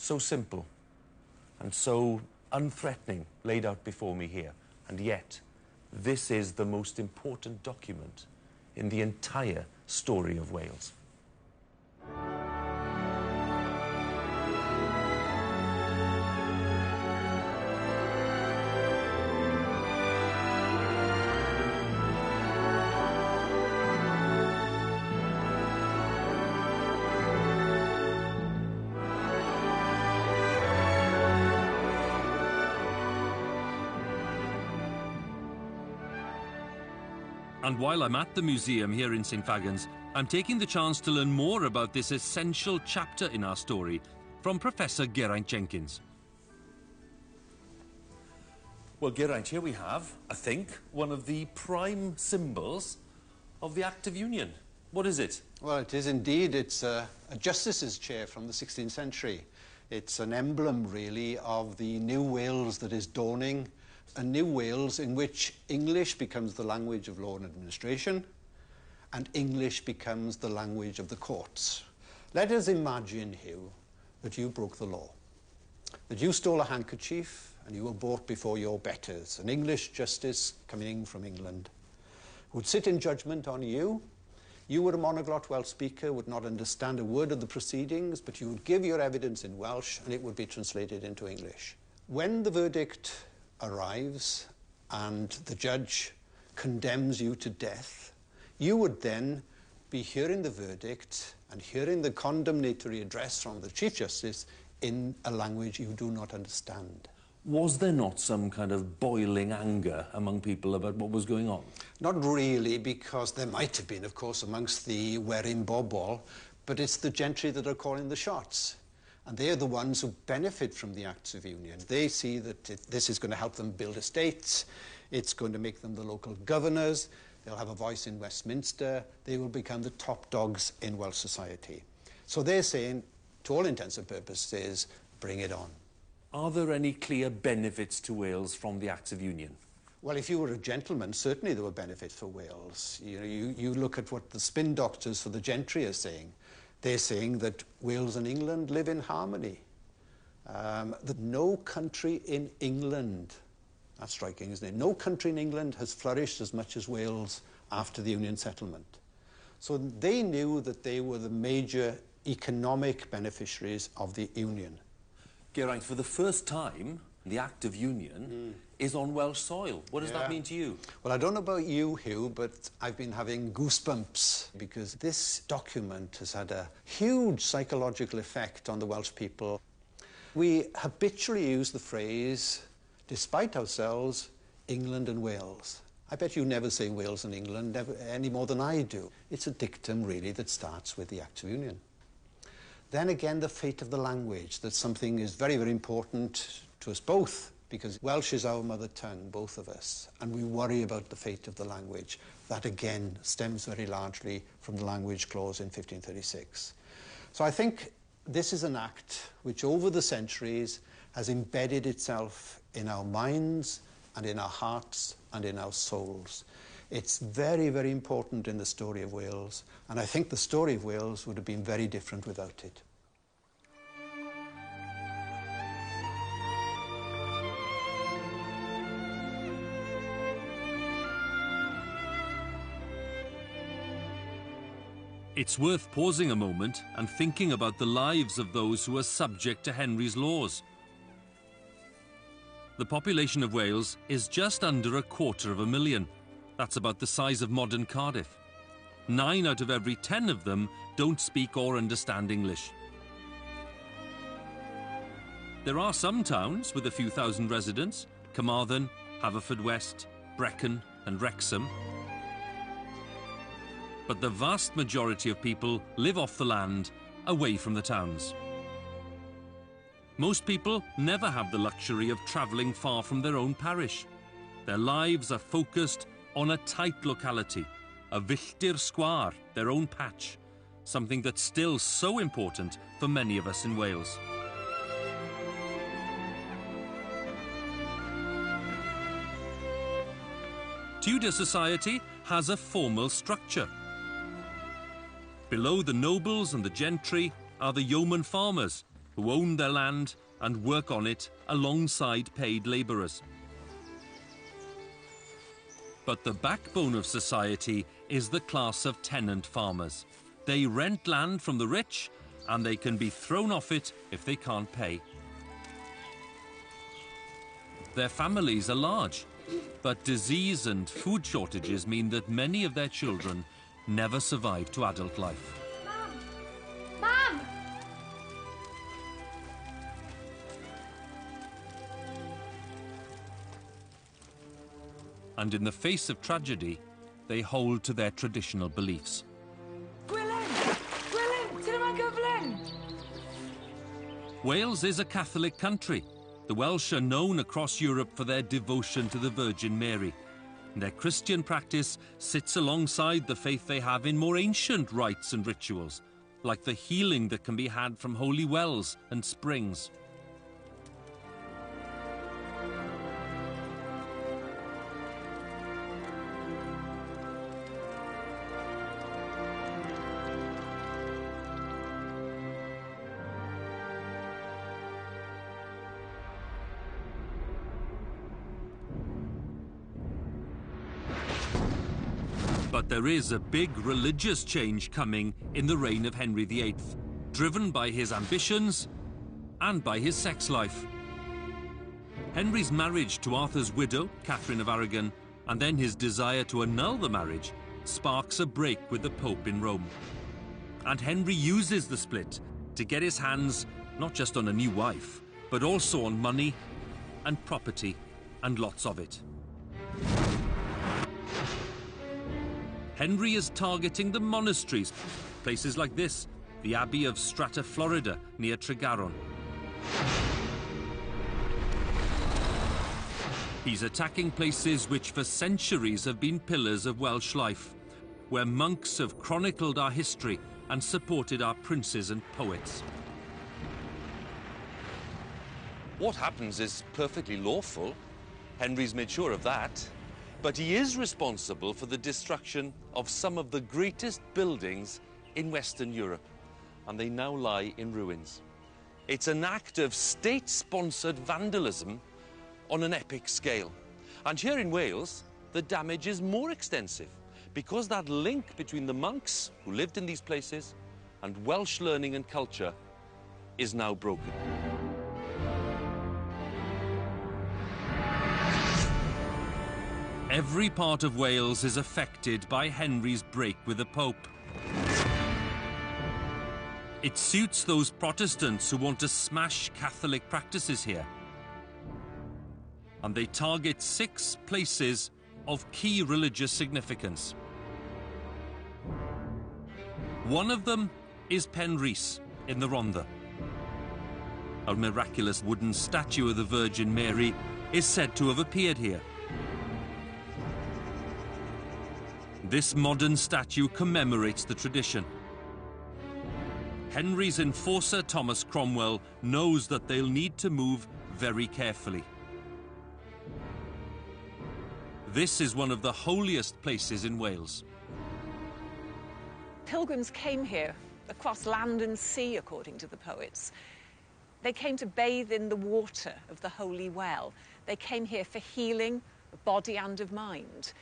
So simple and so unthreatening laid out before me here. And yet, this is the most important document in the entire story of Wales. And while I'm at the museum here in St Fagans, I'm taking the chance to learn more about this essential chapter in our story from Professor Geraint Jenkins. Well, Geraint, here we have, I think, one of the prime symbols of the Act of Union. What is it? Well, it is indeed. It's a justice's chair from the 16th century. It's an emblem, really, of the new Wales that is dawning, a new Wales in which English becomes the language of law and administration, and English becomes the language of the courts. Let us imagine, Hugh, that you broke the law, that you stole a handkerchief and you were brought before your betters. An English justice coming from England would sit in judgment on you. You were a monoglot Welsh speaker, would not understand a word of the proceedings, but you would give your evidence in Welsh and it would be translated into English. When the verdict arrives and the judge condemns you to death, you would then be hearing the verdict and hearing the condemnatory address from the Chief Justice in a language you do not understand. Was there not some kind of boiling anger among people about what was going on? Not really, because there might have been, of course, amongst the Werin Bobol, but it's the gentry that are calling the shots. And they're the ones who benefit from the Acts of Union. They see that this is going to help them build estates, it's going to make them the local governors, they'll have a voice in Westminster, they will become the top dogs in Welsh society. So they're saying, to all intents and purposes, bring it on. Are there any clear benefits to Wales from the Acts of Union? Well, if you were a gentleman, certainly there were benefits for Wales. You know, you look at what the spin doctors for the gentry are saying. They're saying that Wales and England live in harmony. That no country in England, that's striking, isn't it? No country in England has flourished as much as Wales after the Union settlement. So they knew that they were the major economic beneficiaries of the Union. Geraint, for the first time, the Act of Union is on Welsh soil. What does that mean to you? Well, I don't know about you, Hugh, but I've been having goosebumps because this document has had a huge psychological effect on the Welsh people. We habitually use the phrase, despite ourselves, England and Wales. I bet you never say Wales and England any more than I do. It's a dictum, really, that starts with the Act of Union. Then again, the fate of the language, that something is very, very important to us both, because Welsh is our mother tongue, both of us, and we worry about the fate of the language. That, again, stems very largely from the language clause in 1536. So I think this is an act which, over the centuries, has embedded itself in our minds and in our hearts and in our souls. It's very, very important in the story of Wales, and I think the story of Wales would have been very different without it. It's worth pausing a moment and thinking about the lives of those who are subject to Henry's laws. The population of Wales is just under 250,000. That's about the size of modern Cardiff. 9 out of every 10 of them don't speak or understand English. There are some towns with a few thousand residents: Carmarthen, Haverfordwest, Brecon and Wrexham. But the vast majority of people live off the land, away from the towns. Most people never have the luxury of travelling far from their own parish. Their lives are focused on a tight locality, a filltir sgwâr, their own patch, something that's still so important for many of us in Wales. Tudor society has a formal structure. Below the nobles and the gentry are the yeoman farmers, who own their land and work on it alongside paid labourers. But the backbone of society is the class of tenant farmers. They rent land from the rich, and they can be thrown off it if they can't pay. Their families are large, but disease and food shortages mean that many of their children never survive to adult life. Mum! And in the face of tragedy, they hold to their traditional beliefs. Wales is a Catholic country. The Welsh are known across Europe for their devotion to the Virgin Mary. And their Christian practice sits alongside the faith they have in more ancient rites and rituals, like the healing that can be had from holy wells and springs. But there is a big religious change coming in the reign of Henry VIII, driven by his ambitions and by his sex life. Henry's marriage to Arthur's widow, Catherine of Aragon, and then his desire to annul the marriage, sparks a break with the Pope in Rome. And Henry uses the split to get his hands not just on a new wife, but also on money and property, and lots of it. Henry is targeting the monasteries, places like this, the Abbey of Strata Florida near Tregaron. He's attacking places which for centuries have been pillars of Welsh life, where monks have chronicled our history and supported our princes and poets. What happens is perfectly lawful. Henry's made sure of that. But he is responsible for the destruction of some of the greatest buildings in Western Europe, and they now lie in ruins. It's an act of state-sponsored vandalism on an epic scale. And here in Wales, the damage is more extensive, because that link between the monks who lived in these places and Welsh learning and culture is now broken. Every part of Wales is affected by Henry's break with the Pope. It suits those Protestants who want to smash Catholic practices here. And they target 6 places of key religious significance. One of them is Penrhys in the Rhondda. A miraculous wooden statue of the Virgin Mary is said to have appeared here. This modern statue commemorates the tradition. Henry's enforcer, Thomas Cromwell, knows that they'll need to move very carefully. This is one of the holiest places in Wales. Pilgrims came here across land and sea, according to the poets. They came to bathe in the water of the Holy Well. They came here for healing of body and of mind.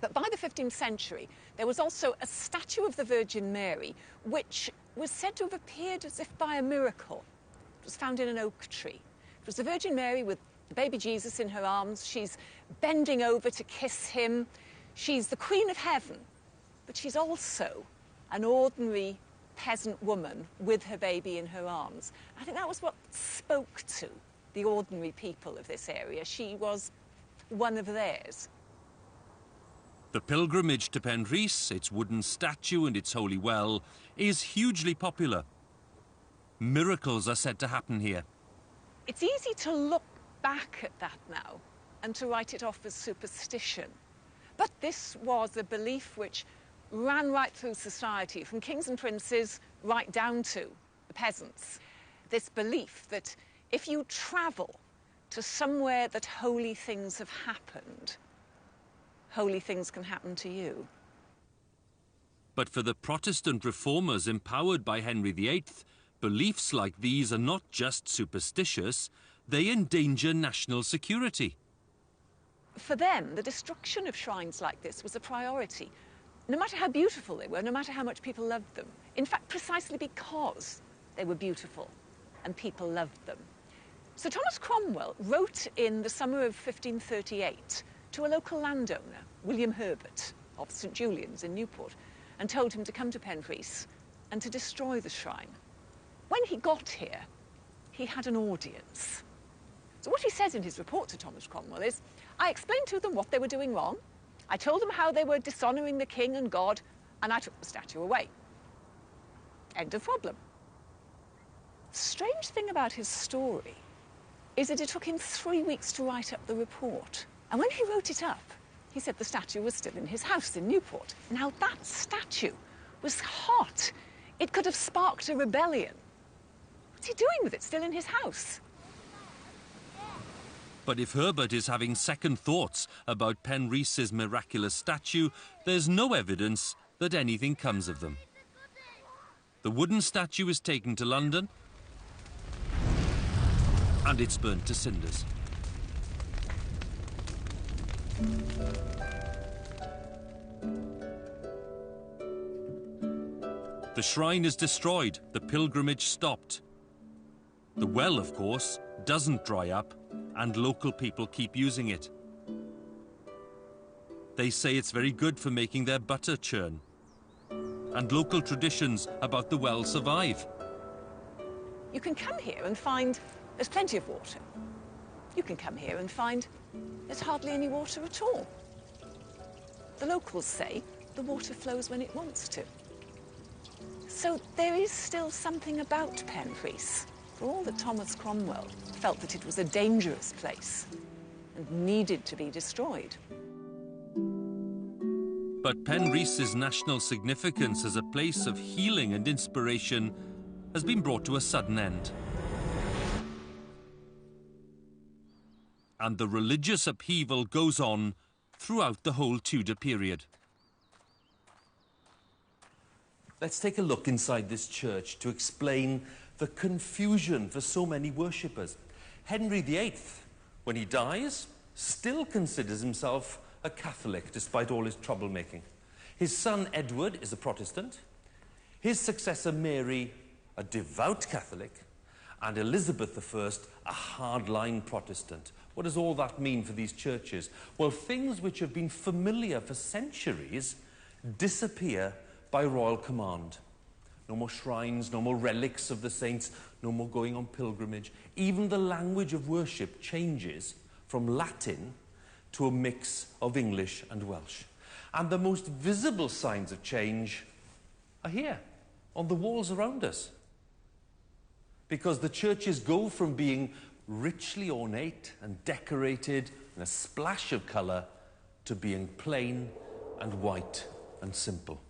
But by the 15th century, there was also a statue of the Virgin Mary, which was said to have appeared as if by a miracle. It was found in an oak tree. It was the Virgin Mary with the baby Jesus in her arms. She's bending over to kiss him. She's the Queen of Heaven, but she's also an ordinary peasant woman with her baby in her arms. I think that was what spoke to the ordinary people of this area. She was one of theirs. The pilgrimage to Penrhys, its wooden statue and its holy well, is hugely popular. Miracles are said to happen here. It's easy to look back at that now and to write it off as superstition. But this was a belief which ran right through society, from kings and princes right down to the peasants. This belief that if you travel to somewhere that holy things have happened, holy things can happen to you. But for the Protestant reformers empowered by Henry VIII, Beliefs like these are not just superstitious, they endanger national security. For them, the destruction of shrines like this was a priority, no matter how beautiful they were, no matter how much people loved them. In fact, precisely because they were beautiful and people loved them. Sir Thomas Cromwell wrote in the summer of 1538 to a local landowner, William Herbert, of St Julian's in Newport, and told him to come to Penrhys and to destroy the shrine. When he got here, he had an audience. So what he says in his report to Thomas Cromwell is, I explained to them what they were doing wrong, I told them how they were dishonouring the king and God, and I took the statue away. End of problem. The strange thing about his story is that it took him 3 weeks to write up the report. And when he wrote it up, he said the statue was still in his house in Newport. Now that statue was hot. It could have sparked a rebellion. What's he doing with it still in his house? But if Herbert is having second thoughts about Penrhys's miraculous statue, there's no evidence that anything comes of them. The wooden statue is taken to London and it's burnt to cinders. The shrine is destroyed, the pilgrimage stopped. The well, of course, doesn't dry up, and local people keep using it. They say it's very good for making their butter churn. And local traditions about the well survive. You can come here and find there's plenty of water. You can come here and find there's hardly any water at all. The locals say the water flows when it wants to. So there is still something about Penrhys, for all that Thomas Cromwell felt that it was a dangerous place and needed to be destroyed. But Penrhys's national significance as a place of healing and inspiration has been brought to a sudden end. And the religious upheaval goes on throughout the whole Tudor period. Let's take a look inside this church to explain the confusion for so many worshippers. Henry VIII, when he dies, still considers himself a Catholic despite all his troublemaking. His son Edward is a Protestant, his successor Mary a devout Catholic, and Elizabeth I a hardline Protestant. What does all that mean for these churches? Well, things which have been familiar for centuries disappear by royal command. No more shrines, no more relics of the saints, no more going on pilgrimage. Even the language of worship changes from Latin to a mix of English and Welsh. And the most visible signs of change are here, on the walls around us. Because the churches go from being richly ornate and decorated in a splash of colour to being plain and white and simple.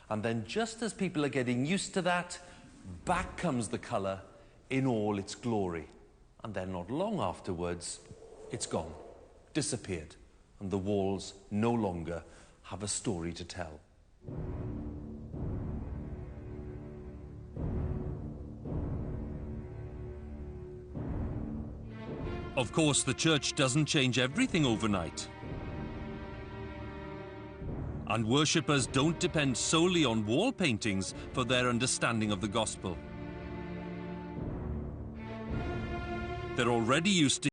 And then just as people are getting used to that, back comes the colour in all its glory. And then not long afterwards, it's gone, disappeared, and the walls no longer have a story to tell. Of course, the church doesn't change everything overnight. And worshippers don't depend solely on wall paintings for their understanding of the gospel. They're already used to